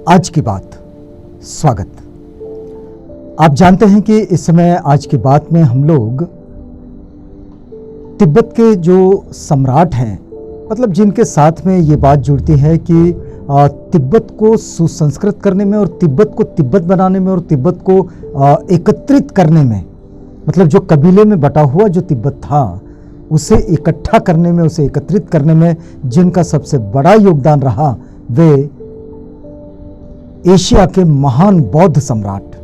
आज की बात। स्वागत। आप जानते हैं कि इस समय आज की बात में हम लोग तिब्बत के जो सम्राट हैं, मतलब जिनके साथ में ये बात जुड़ती है कि तिब्बत को सुसंस्कृत करने में और तिब्बत को तिब्बत बनाने में और तिब्बत को एकत्रित करने में, मतलब जो कबीले में बटा हुआ जो तिब्बत था उसे इकट्ठा करने में, उसे एकत्रित करने में जिनका सबसे बड़ा योगदान रहा, वे एशिया के महान बौद्ध सम्राट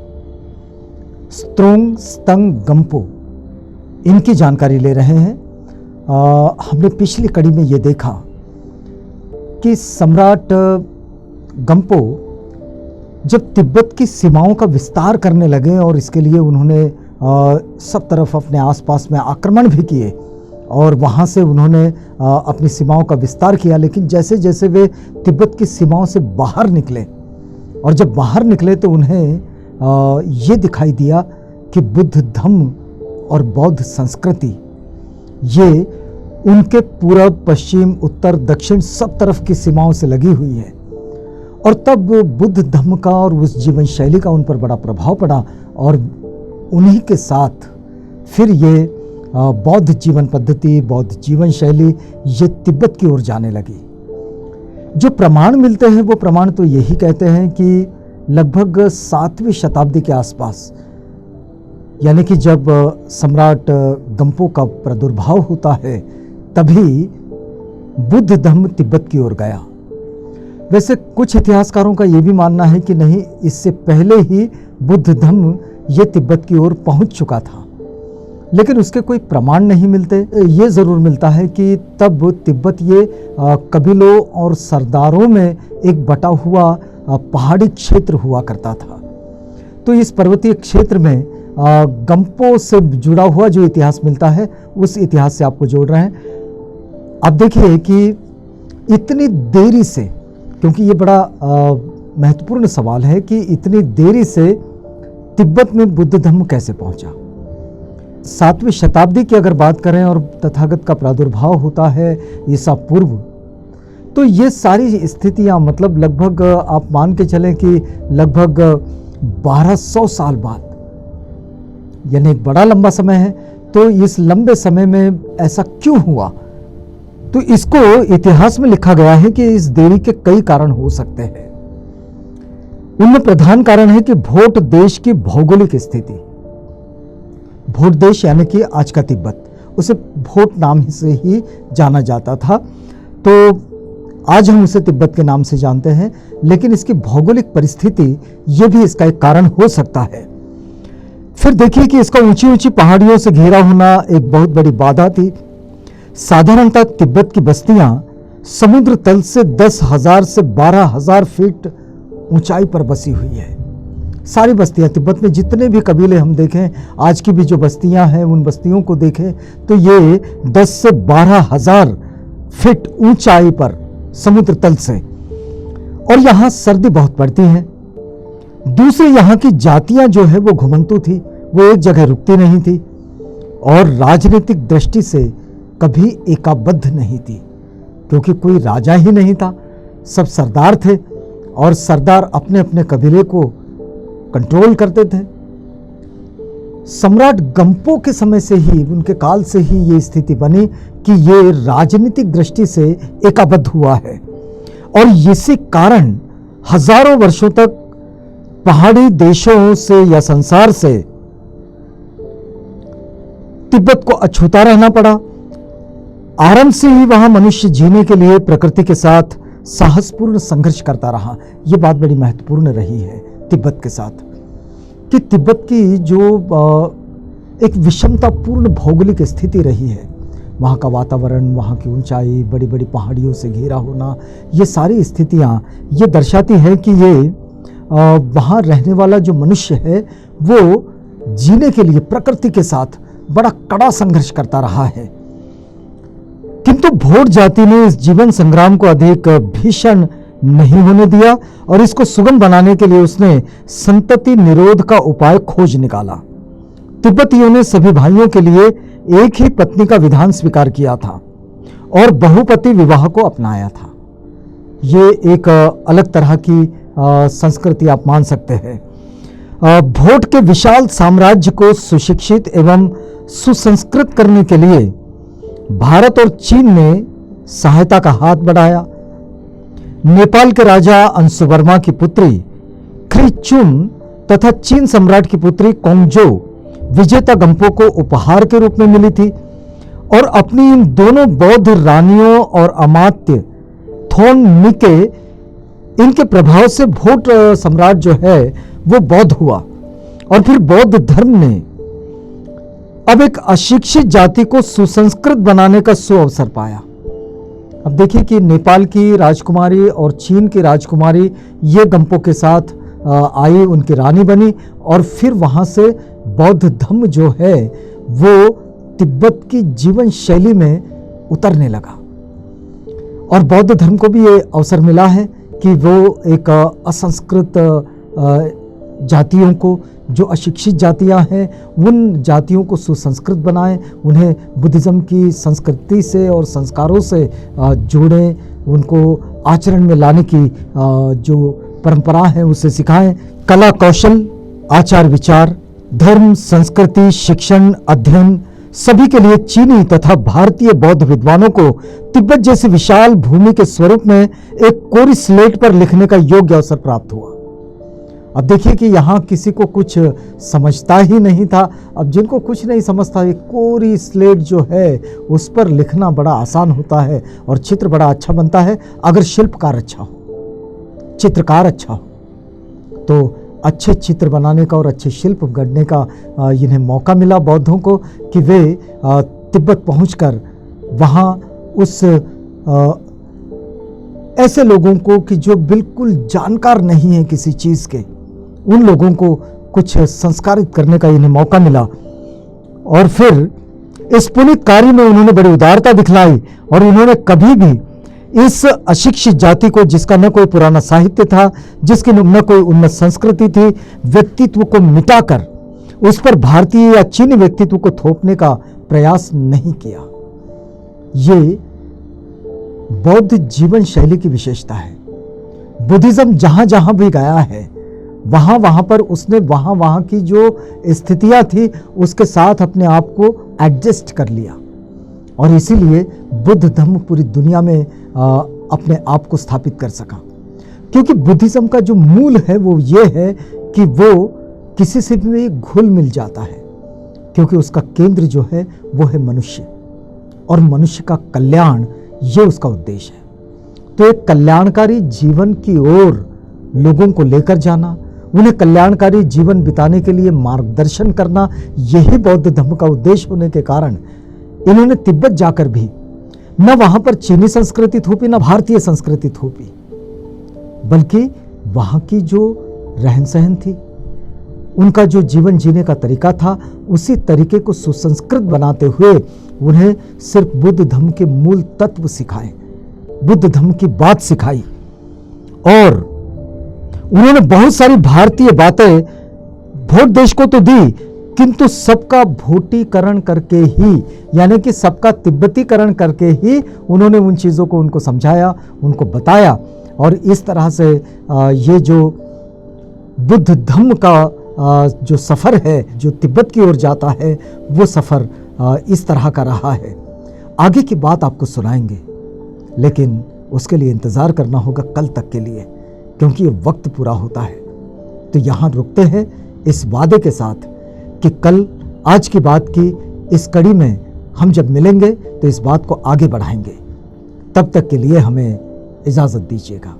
स्त्रोंग त्संग गम्पो, इनकी जानकारी ले रहे हैं। हमने पिछली कड़ी में ये देखा कि सम्राट गम्पो जब तिब्बत की सीमाओं का विस्तार करने लगे और इसके लिए उन्होंने सब तरफ अपने आसपास में आक्रमण भी किए और वहाँ से उन्होंने अपनी सीमाओं का विस्तार किया, लेकिन जैसे जैसे वे तिब्बत की सीमाओं से बाहर निकले और जब बाहर निकले तो उन्हें ये दिखाई दिया कि बुद्ध धम्म और बौद्ध संस्कृति ये उनके पूरब, पश्चिम, उत्तर, दक्षिण सब तरफ की सीमाओं से लगी हुई है। और तब बुद्ध धम्म का और उस जीवन शैली का उन पर बड़ा प्रभाव पड़ा और उन्हीं के साथ फिर ये बौद्ध जीवन पद्धति, बौद्ध जीवन शैली ये तिब्बत की ओर जाने लगी। जो प्रमाण मिलते हैं वो प्रमाण तो यही कहते हैं कि लगभग 7वीं शताब्दी के आसपास, यानी कि जब सम्राट गम्पो का प्रादुर्भाव होता है तभी बुद्ध धम्म तिब्बत की ओर गया। वैसे कुछ इतिहासकारों का ये भी मानना है कि नहीं, इससे पहले ही बुद्ध धम्म ये तिब्बत की ओर पहुंच चुका था, लेकिन उसके कोई प्रमाण नहीं मिलते। ये ज़रूर मिलता है कि तब तिब्बत ये कबीलों और सरदारों में एक बटा हुआ पहाड़ी क्षेत्र हुआ करता था। तो इस पर्वतीय क्षेत्र में गम्पो से जुड़ा हुआ जो इतिहास मिलता है उस इतिहास से आपको जोड़ रहे हैं। अब देखिए कि इतनी देरी से, क्योंकि ये बड़ा महत्वपूर्ण सवाल है कि इतनी देरी से तिब्बत में बुद्ध धम्म कैसे पहुंचा। 7वीं शताब्दी की अगर बात करें और तथागत का प्रादुर्भाव होता है ईसा पूर्व, तो ये सारी स्थितियां मतलब लगभग आप मान के चलें कि लगभग 1200 साल बाद, यानी एक बड़ा लंबा समय है। तो इस लंबे समय में ऐसा क्यों हुआ, तो इसको इतिहास में लिखा गया है कि इस देरी के कई कारण हो सकते हैं। उनमें प्रधान कारण है कि भोट देश की भौगोलिक स्थिति। भोट देश यानी कि आज का तिब्बत, उसे भोट नाम से ही जाना जाता था, तो आज हम उसे तिब्बत के नाम से जानते हैं, लेकिन इसकी भौगोलिक परिस्थिति ये भी इसका एक कारण हो सकता है। फिर देखिए कि इसका ऊंची ऊंची पहाड़ियों से घिरा होना एक बहुत बड़ी बाधा थी। साधारणतः तिब्बत की बस्तियां समुद्र तल से 10,000 से 12,000 फीट ऊंचाई पर बसी हुई है। सारी बस्तियां तिब्बत में जितने भी कबीले हम देखें, आज की भी जो बस्तियां हैं उन बस्तियों को देखें तो ये 10 से 12,000 फीट ऊंचाई पर समुद्र तल से, और यहाँ सर्दी बहुत पड़ती है। दूसरी यहाँ की जातियां जो है वो घुमंतु थी, वो एक जगह रुकती नहीं थी और राजनीतिक दृष्टि से कभी एकाबद्ध नहीं थी, क्योंकि कोई राजा ही नहीं था, सब सरदार थे और सरदार अपने अपने कबीले को कंट्रोल करते थे। सम्राट गम्पो के समय से ही, उनके काल से ही ये स्थिति बनी कि ये राजनीतिक दृष्टि से एकाबद्ध हुआ है और इसी कारण हजारों वर्षों तक पहाड़ी देशों से या संसार से तिब्बत को अछूता रहना पड़ा। आरंभ से ही वहां मनुष्य जीने के लिए प्रकृति के साथ साहसपूर्ण संघर्ष करता रहा। यह बात बड़ी महत्वपूर्ण रही है तिब्बत के साथ कि तिब्बत की जो एक विषमतापूर्ण भौगोलिक स्थिति रही है, वहाँ का वातावरण, वहाँ की ऊंचाई, बड़ी बड़ी पहाड़ियों से घिरा होना, ये सारी स्थितियाँ ये दर्शाती है कि ये वहाँ रहने वाला जो मनुष्य है वो जीने के लिए प्रकृति के साथ बड़ा कड़ा संघर्ष करता रहा है। किंतु भोट जाति ने इस जीवन संग्राम को अधिक भीषण नहीं होने दिया और इसको सुगम बनाने के लिए उसने संतति निरोध का उपाय खोज निकाला। तिब्बतियों ने सभी भाइयों के लिए एक ही पत्नी का विधान स्वीकार किया था और बहुपति विवाह को अपनाया था। ये एक अलग तरह की संस्कृति आप मान सकते हैं। भोट के विशाल साम्राज्य को सुशिक्षित एवं सुसंस्कृत करने के लिए भारत और चीन ने सहायता का हाथ बढ़ाया। नेपाल के राजा अंशुवर्मा की पुत्री ख्री-चुन तथा चीन सम्राट की पुत्री कोंगजो विजेता गंपो को उपहार के रूप में मिली थी और अपनी इन दोनों बौद्ध रानियों और अमात्य थोन मिके इनके प्रभाव से भोट सम्राट जो है वो बौद्ध हुआ और फिर बौद्ध धर्म ने अब एक अशिक्षित जाति को सुसंस्कृत बनाने का सुअवसर पाया। अब देखिए कि नेपाल की राजकुमारी और चीन की राजकुमारी ये गंपो के साथ आई, उनकी रानी बनी और फिर वहां से बौद्ध धर्म जो है वो तिब्बत की जीवन शैली में उतरने लगा और बौद्ध धर्म को भी ये अवसर मिला है कि वो एक असंस्कृत जातियों को, जो अशिक्षित जातियां हैं, उन जातियों को सुसंस्कृत बनाएं, उन्हें बुद्धिज्म की संस्कृति से और संस्कारों से जोड़ें, उनको आचरण में लाने की जो परंपरा है उसे सिखाएं। कला कौशल, आचार विचार, धर्म, संस्कृति, शिक्षण, अध्ययन सभी के लिए चीनी तथा भारतीय बौद्ध विद्वानों को तिब्बत जैसी विशाल भूमि के स्वरूप में एक कोरी स्लेट पर लिखने का योग्य अवसर प्राप्त हुआ। अब देखिए कि यहाँ किसी को कुछ समझता ही नहीं था। अब जिनको कुछ नहीं समझता, एक कोरी स्लेट जो है उस पर लिखना बड़ा आसान होता है और चित्र बड़ा अच्छा बनता है अगर शिल्पकार अच्छा हो, चित्रकार अच्छा हो। तो अच्छे चित्र बनाने का और अच्छे शिल्प गढ़ने का इन्हें मौका मिला बौद्धों को कि वे तिब्बत पहुंचकर वहाँ उस ऐसे लोगों को कि जो बिल्कुल जानकार नहीं है किसी चीज़ के, उन लोगों को कुछ संस्कारित करने का इन्हें मौका मिला। और फिर इस पुनीत कार्य में उन्होंने बड़ी उदारता दिखलाई और उन्होंने कभी भी इस अशिक्षित जाति को, जिसका न कोई पुराना साहित्य था, जिसकी न कोई उन्नत संस्कृति थी, व्यक्तित्व को मिटाकर उस पर भारतीय या चीनी व्यक्तित्व को थोपने का प्रयास नहीं किया। ये बौद्ध जीवन शैली की विशेषता है। बुद्धिज्म जहां जहां भी गया है वहां वहां पर उसने वहां की जो स्थितियां थी उसके साथ अपने आप को एडजस्ट कर लिया और इसीलिए बुद्ध धर्म पूरी दुनिया में अपने आप को स्थापित कर सका। क्योंकि बुद्धिज्म का जो मूल है वो ये है कि वो किसी से भी घुल मिल जाता है, क्योंकि उसका केंद्र जो है वो है मनुष्य और मनुष्य का कल्याण, ये उसका उद्देश्य है। तो एक कल्याणकारी जीवन की ओर लोगों को लेकर जाना, उन्हें कल्याणकारी जीवन बिताने के लिए मार्गदर्शन करना, यही बौद्ध धर्म का उद्देश्य होने के कारण इन्होंने तिब्बत जाकर भी न वहां पर चीनी संस्कृति थोपी न भारतीय संस्कृति थोपी, बल्कि वहां की जो रहन सहन थी, उनका जो जीवन जीने का तरीका था, उसी तरीके को सुसंस्कृत बनाते हुए उन्हें सिर्फ बुद्ध धर्म के मूल तत्व सिखाए, बुद्ध धर्म की बात सिखाई। और उन्होंने बहुत सारी भारतीय बातें भोट देश को तो दी, किंतु सबका भोटीकरण करके ही, यानी कि सबका तिब्बतीकरण करके ही उन्होंने उन चीज़ों को उनको समझाया, उनको बताया। और इस तरह से ये जो बुद्ध धर्म का जो सफ़र है, जो तिब्बत की ओर जाता है, वो सफ़र इस तरह का रहा है। आगे की बात आपको सुनाएंगे, लेकिन उसके लिए इंतज़ार करना होगा कल तक के लिए, क्योंकि ये वक्त पूरा होता है। तो यहाँ रुकते हैं इस वादे के साथ कि कल आज की बात की इस कड़ी में हम जब मिलेंगे तो इस बात को आगे बढ़ाएंगे। तब तक के लिए हमें इजाज़त दीजिएगा।